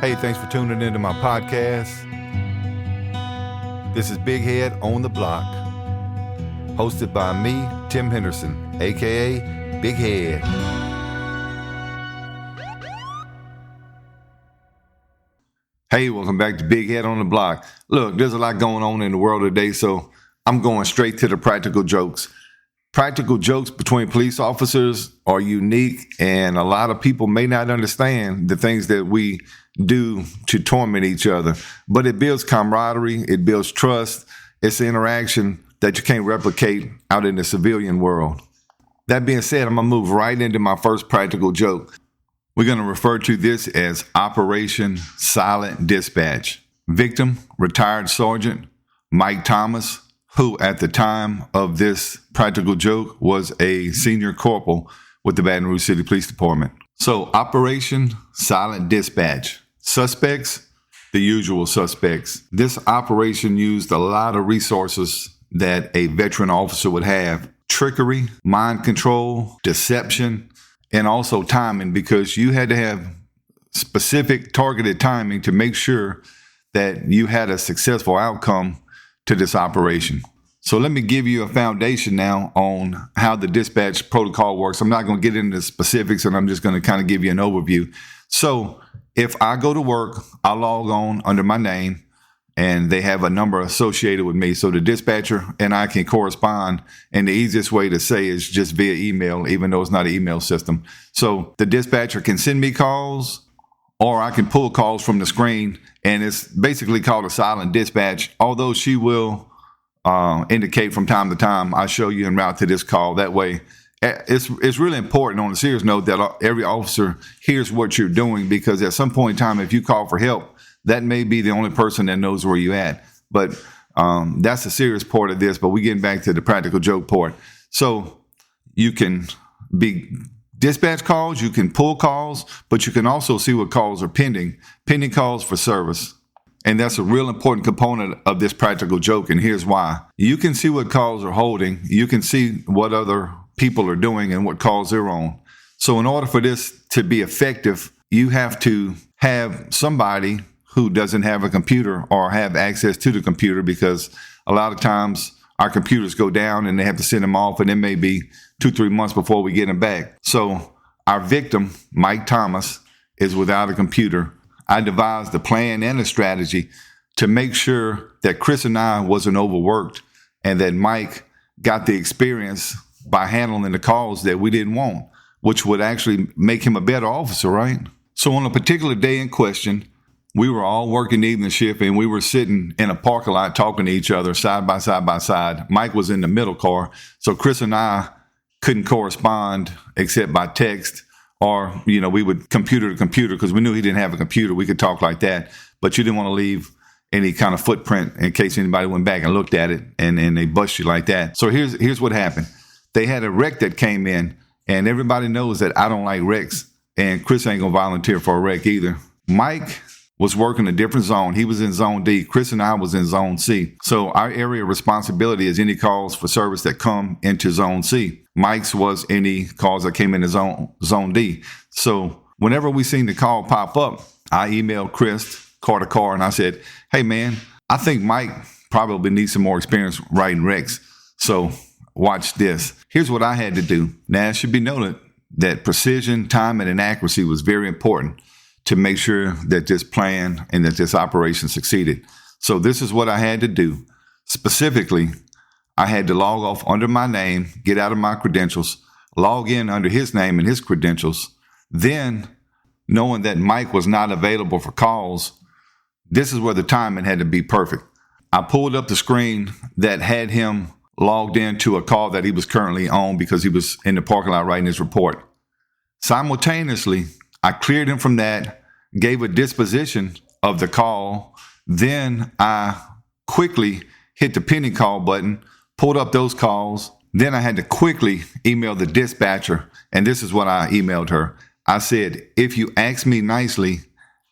Hey, thanks for tuning into my podcast. This is Big Head on the Block, hosted by me, Tim Henderson, aka Big Head. Hey, welcome back to Big Head on the Block. Look, there's a lot going on in the world today, so I'm going straight to the practical jokes. Practical jokes between police officers are unique, and a lot of people may not understand the things that we do to torment each other. But it builds camaraderie, it builds trust. It's an interaction that you can't replicate out in the civilian world. That being said, I'm going to move right into my first practical joke. We're going to refer to this as Operation Silent Dispatch. Victim, retired Sergeant Mike Thomas, who at the time of this practical joke was a senior corporal with the Baton Rouge City Police Department. So, Operation Silent Dispatch. Suspects, the usual suspects. This operation used a lot of resources that a veteran officer would have. Trickery, mind control, deception, and also timing, because you had to have specific targeted timing to make sure that you had a successful outcome to this operation. So let me give you a foundation now on how the dispatch protocol works. I'm not going to get into the specifics, and I'm just going to kind of give you an overview. So if I go to work, I log on under my name, and they have a number associated with me. So the dispatcher and I can correspond, and the easiest way to say is just via email, even though it's not an email system. So the dispatcher can send me calls, or I can pull calls from the screen, and it's basically called a silent dispatch, although she will indicate from time to time, I show you en route to this call. That way, it's really important on a serious note that every officer hears what you're doing, because at some point in time, if you call for help, that may be the only person that knows where you're at. But that's the serious part of this, but we're getting back to the practical joke part. So you can be dispatch calls, you can pull calls, but you can also see what calls are pending calls for service. And that's a real important component of this practical joke, and here's why. You can see what calls are holding, you can see what other people are doing and what calls they're on. So in order for this to be effective, you have to have somebody who doesn't have a computer or have access to the computer, because a lot of times our computers go down and they have to send them off, and it may be 2-3 months before we get them back. So our victim, Mike Thomas, is without a computer. I devised a plan and a strategy to make sure that Chris and I wasn't overworked, and that Mike got the experience by handling the calls that we didn't want, which would actually make him a better officer, right? So on a particular day in question, we were all working the evening shift, and we were sitting in a parking lot talking to each other side by side. Mike was in the middle car, so Chris and I couldn't correspond except by text, or, we would computer to computer, because we knew he didn't have a computer. We could talk like that, but you didn't want to leave any kind of footprint in case anybody went back and looked at it and they bust you like that. So here's what happened. They had a wreck that came in, and everybody knows that I don't like wrecks, and Chris ain't gonna volunteer for a wreck either. Mike was working a different zone. He was in zone D. Chris and I was in zone C. So our area of responsibility is any calls for service that come into zone C. Mike's was any calls that came into zone D. So whenever we seen the call pop up, I emailed Chris car to car, and I said, hey man, I think Mike probably needs some more experience writing wrecks. So watch this. Here's what I had to do. Now, it should be noted that precision, timing, and accuracy was very important to make sure that this plan and that this operation succeeded. So this is what I had to do. Specifically, I had to log off under my name, get out of my credentials, log in under his name and his credentials. Then, knowing that Mike was not available for calls, this is where the timing had to be perfect. I pulled up the screen that had him logged into a call that he was currently on, because he was in the parking lot writing his report. Simultaneously, I cleared him from that, gave a disposition of the call. Then I quickly hit the pending call button, pulled up those calls. Then I had to quickly email the dispatcher, and this is what I emailed her. I said, if you ask me nicely,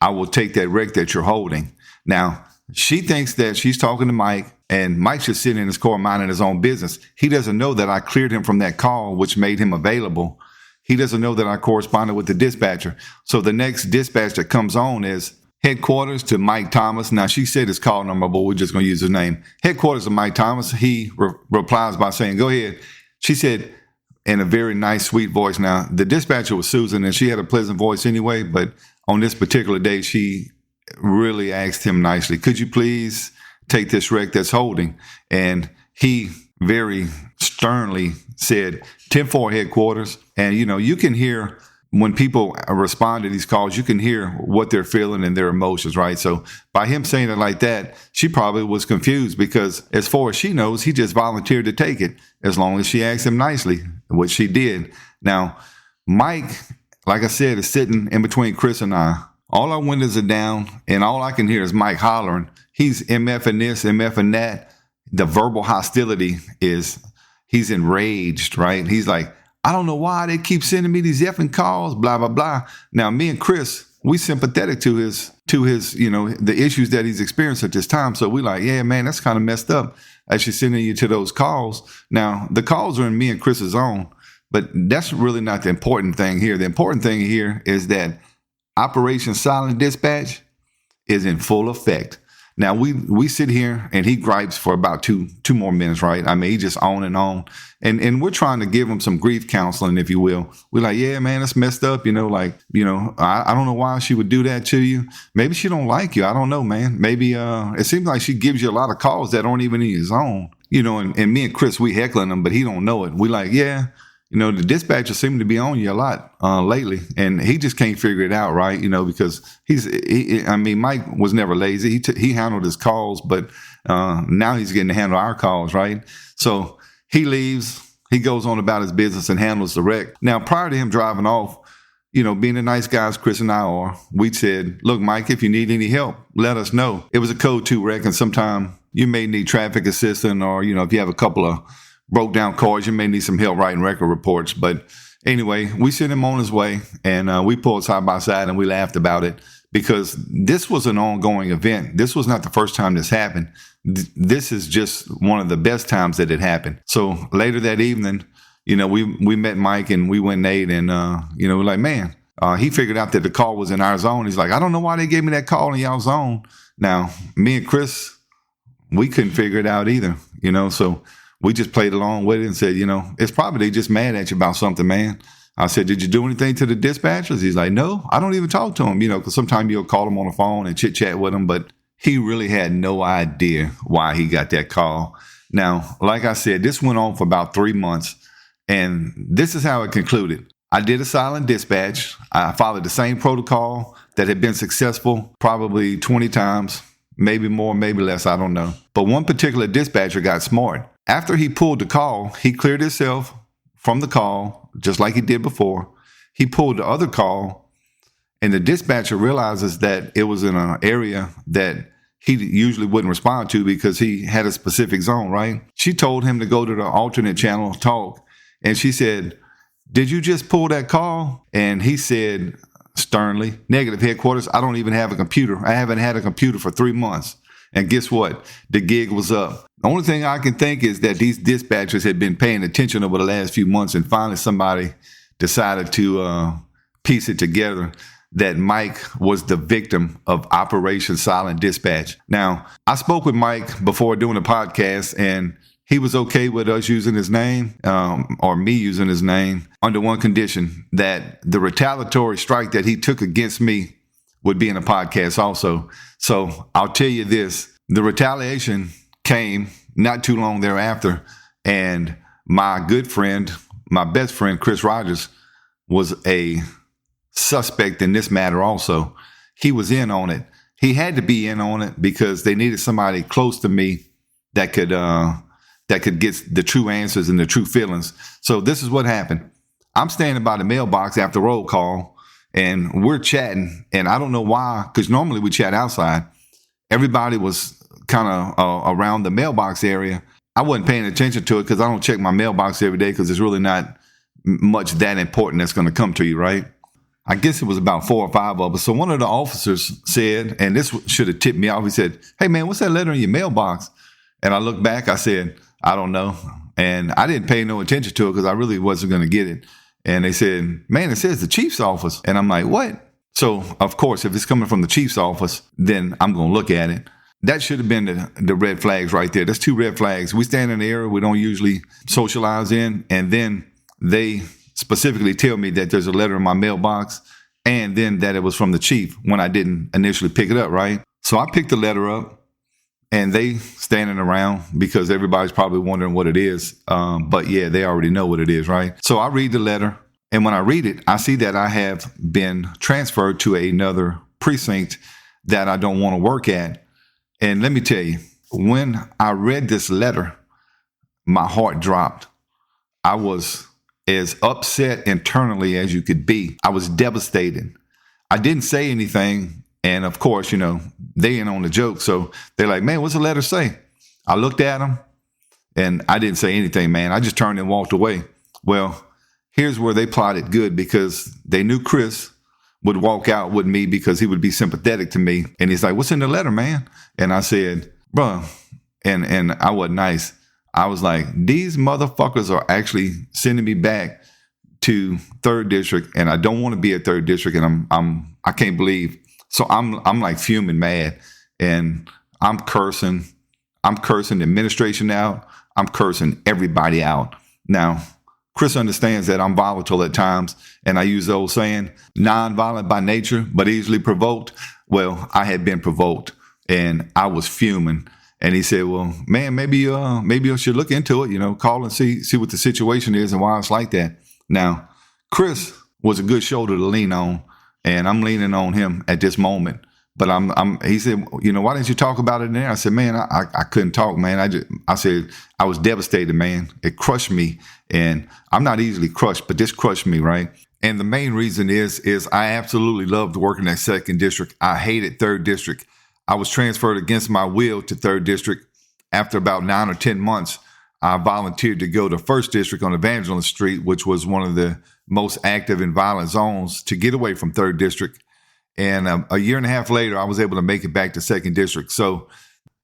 I will take that wreck that you're holding. Now, she thinks that she's talking to Mike, and Mike's just sitting in his car minding his own business. He doesn't know that I cleared him from that call, which made him available. He doesn't know that I corresponded with the dispatcher. So the next dispatch that comes on is, Headquarters to Mike Thomas. Now, she said his call number, but we're just going to use his name. Headquarters to Mike Thomas. He replies by saying, go ahead. She said in a very nice, sweet voice. Now, the dispatcher was Susan, and she had a pleasant voice anyway, but on this particular day, she really asked him nicely, could you please take this wreck that's holding? And he very sternly said, 10-4 headquarters. And, you can hear when people respond to these calls, you can hear what they're feeling and their emotions, right? So by him saying it like that, she probably was confused because as far as she knows, he just volunteered to take it as long as she asked him nicely, which she did. Now, Mike, like I said, is sitting in between Chris and I. All our windows are down and all I can hear is Mike hollering. He's MFing this, MFing that. The verbal hostility is, he's enraged, right? He's like, I don't know why they keep sending me these effing calls, blah, blah, blah. Now, me and Chris, we sympathetic to his, the issues that he's experienced at this time. So we like, yeah, man, that's kind of messed up as she's sending you to those calls. Now, the calls are in me and Chris's own, but that's really not the important thing here. The important thing here is that Operation Silent Dispatch is in full effect. Now, we sit here and he gripes for about two more minutes, right? I mean, he just on and on. And we're trying to give him some grief counseling, if you will. We're like, yeah, man, that's messed up. I don't know why she would do that to you. Maybe she don't like you. I don't know, man. Maybe it seems like she gives you a lot of calls that aren't even in his own. And me and Chris, we heckling him, but he don't know it. We like, yeah. The dispatcher seemed to be on you a lot lately, and he just can't figure it out, right? Because Mike was never lazy. He handled his calls, but now he's getting to handle our calls, right? So he leaves. He goes on about his business and handles the wreck. Now, prior to him driving off, being the nice guys Chris and I are, we said, look, Mike, if you need any help, let us know. It was a code 2 wreck, and sometime you may need traffic assistance or, if you have a couple of broke down cars, you may need some help writing record reports. But anyway, we sent him on his way and we pulled side by side and we laughed about it because this was an ongoing event. This was not the first time this happened. This is just one of the best times that it happened. So later that evening, we met Mike and we went and ate and, we're like, man, he figured out that the call was in our zone. He's like, I don't know why they gave me that call in y'all zone. Now, me and Chris, we couldn't figure it out either, so we just played along with it and said, it's probably they just mad at you about something, man. I said, did you do anything to the dispatchers? He's like, no, I don't even talk to him, because sometimes you'll call him on the phone and chit chat with him, but he really had no idea why he got that call. Now, like I said, this went on for about 3 months and this is how it concluded. I did a silent dispatch. I followed the same protocol that had been successful probably 20 times, maybe more, maybe less, I don't know. But one particular dispatcher got smart. After he pulled the call, he cleared himself from the call, just like he did before. He pulled the other call, and the dispatcher realizes that it was in an area that he usually wouldn't respond to because he had a specific zone, right? She told him to go to the alternate channel, talk, and she said, did you just pull that call? And he said sternly, negative headquarters, I don't even have a computer. I haven't had a computer for 3 months. And guess what? The gig was up. The only thing I can think is that these dispatchers had been paying attention over the last few months, and finally somebody decided to piece it together that Mike was the victim of Operation Silent Dispatch. Now, I spoke with Mike before doing the podcast, and he was okay with us using his name, or me using his name, under one condition, that the retaliatory strike that he took against me would be in a podcast also. So I'll tell you this, the retaliation came not too long thereafter, and my good friend, my best friend, Chris Rogers, was a suspect in this matter also. He was in on it. He had to be in on it because they needed somebody close to me that could get the true answers and the true feelings. So this is what happened. I'm standing by the mailbox after roll call, and we're chatting, and I don't know why, because normally we chat outside. Everybody was kind of around the mailbox area. I wasn't paying attention to it because I don't check my mailbox every day because it's really not much that important that's going to come to you, right? I guess it was about 4 or 5 of us. So one of the officers said, and this should have tipped me off, he said, hey, man, what's that letter in your mailbox? And I looked back, I said, I don't know. And I didn't pay no attention to it because I really wasn't going to get it. And they said, man, it says the chief's office. And I'm like, what? So, of course, if it's coming from the chief's office, then I'm going to look at it. That should have been the red flags right there. That's 2 red flags. We stand in an area we don't usually socialize in, and then they specifically tell me that there's a letter in my mailbox, and then that it was from the chief when I didn't initially pick it up, right? So I picked the letter up, and they standing around because everybody's probably wondering what it is. But yeah, they already know what it is, right? So I read the letter, and when I read it, I see that I have been transferred to another precinct that I don't want to work at. And let me tell you, when I read this letter, my heart dropped. I was as upset internally as you could be. I was devastated. I didn't say anything. And of course, they ain't on the joke. So they're like, man, what's the letter say? I looked at them and I didn't say anything, man. I just turned and walked away. Well, here's where they plotted good, because they knew Chris would walk out with me because he would be sympathetic to me. And he's like, what's in the letter, man? And I said, bro, and I wasn't nice. I was like, these motherfuckers are actually sending me back to 3rd District, and I don't want to be at 3rd District, and I can't believe. So I'm like fuming mad, and I'm cursing the administration out. I'm cursing everybody out. Now, Chris understands that I'm volatile at times, and I use the old saying, non-violent by nature, but easily provoked. Well, I had been provoked, and I was fuming. And he said, well, man, maybe you should look into it, call and see what the situation is and why it's like that. Now, Chris was a good shoulder to lean on, and I'm leaning on him at this moment. But he said, why didn't you talk about it in there? I said, man, I couldn't talk, man. I said, I was devastated, man. It crushed me. And I'm not easily crushed, but this crushed me, right? And the main reason is I absolutely loved working at 2nd District. I hated 3rd District. I was transferred against my will to 3rd District. After about 9 or 10 months, I volunteered to go to 1st District on Evangelist Street, which was one of the most active and violent zones, to get away from 3rd District. And a year and a half later, I was able to make it back to 2nd District. So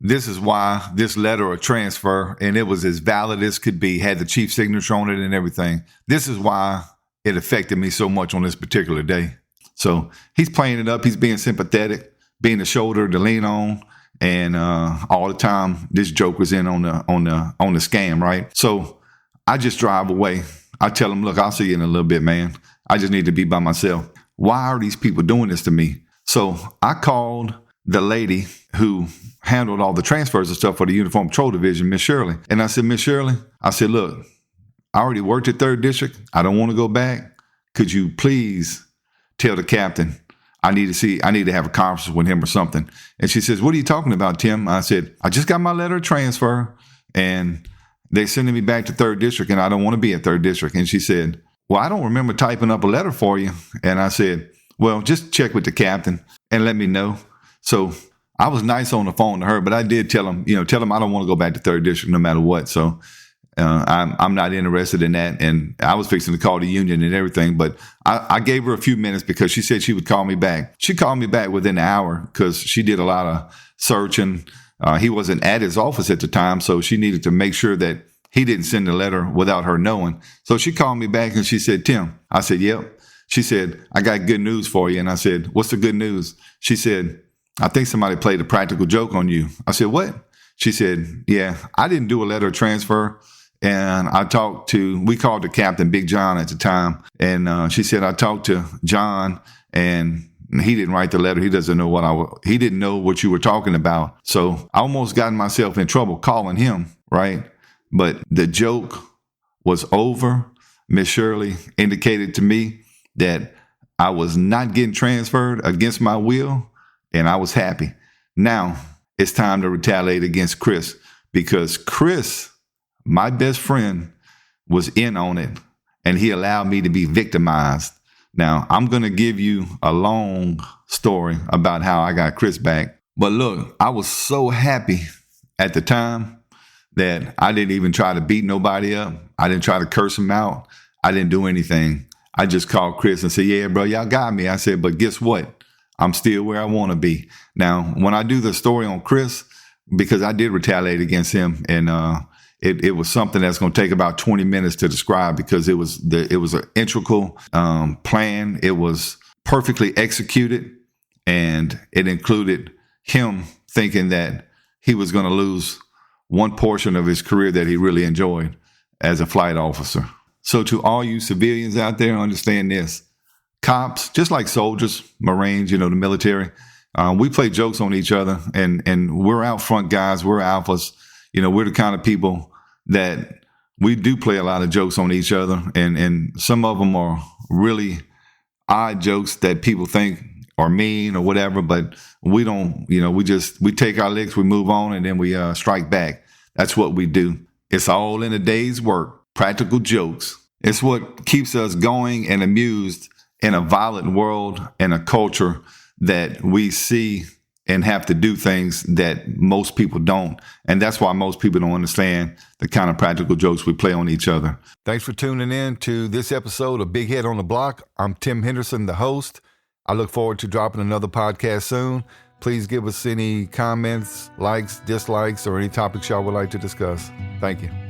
this is why this letter of transfer, and it was as valid as could be, had the chief's signature on it and everything. This is why it affected me so much on this particular day. So he's playing it up. He's being sympathetic, being a shoulder to lean on. And all the time, this joke was in on the scam, right? So I just drive away. I tell him, look, I'll see you in a little bit, man. I just need to be by myself. Why are these people doing this to me? So I called the lady who handled all the transfers and stuff for the Uniform Patrol Division, Miss Shirley. And I said, Miss Shirley, I said, look, I already worked at 3rd District. I don't want to go back. Could you please tell the captain I need to have a conference with him or something? And she says, what are you talking about, Tim? I said, I just got my letter of transfer, and they're sending me back to 3rd District, and I don't want to be at 3rd District. And she said, well, I don't remember typing up a letter for you. And I said, well, just check with the captain and let me know. So I was nice on the phone to her, but I did tell him I don't want to go back to 3rd District no matter what. So I'm not interested in that. And I was fixing to call the union and everything, but I gave her a few minutes because she said she would call me back. She called me back within an hour because she did a lot of searching. He wasn't at his office at the time, so she needed to make sure that he didn't send the letter without her knowing. So she called me back and she said, Tim. I said, yep. She said, I got good news for you. And I said, what's the good news? She said, I think somebody played a practical joke on you. I said, what? She said, yeah, I didn't do a letter of transfer. And we called the captain, Big John at the time. And she said, I talked to John, and he didn't write the letter. He doesn't know he didn't know what you were talking about. So I almost got myself in trouble calling him, right? But the joke was over. Miss Shirley indicated to me that I was not getting transferred against my will, and I was happy. Now it's time to retaliate against Chris, because Chris, my best friend, was in on it, and he allowed me to be victimized. Now, I'm going to give you a long story about how I got Chris back. But look, I was so happy at the time that I didn't even try to beat nobody up. I didn't try to curse him out. I didn't do anything. I just called Chris and said, yeah, bro, y'all got me. I said, but guess what? I'm still where I want to be. Now, when I do the story on Chris, because I did retaliate against him, and it was something that's going to take about 20 minutes to describe, because it was an integral plan. It was perfectly executed, and it included him thinking that he was going to lose one portion of his career that he really enjoyed as a flight officer. So to all you civilians out there, understand this. Cops, just like soldiers, Marines, the military, we play jokes on each other, and we're out front guys. We're alphas. We're the kind of people that we do play a lot of jokes on each other, and some of them are really odd jokes that people think are mean or whatever, but we don't, we take our licks, we move on, and then we strike back. That's what we do. It's all in a day's work. Practical jokes. It's what keeps us going and amused in a violent world and a culture that we see and have to do things that most people don't. And that's why most people don't understand the kind of practical jokes we play on each other. Thanks for tuning in to this episode of Big Head on the Block. I'm Tim Henderson, the host. I look forward to dropping another podcast soon. Please give us any comments, likes, dislikes, or any topics y'all would like to discuss. Thank you.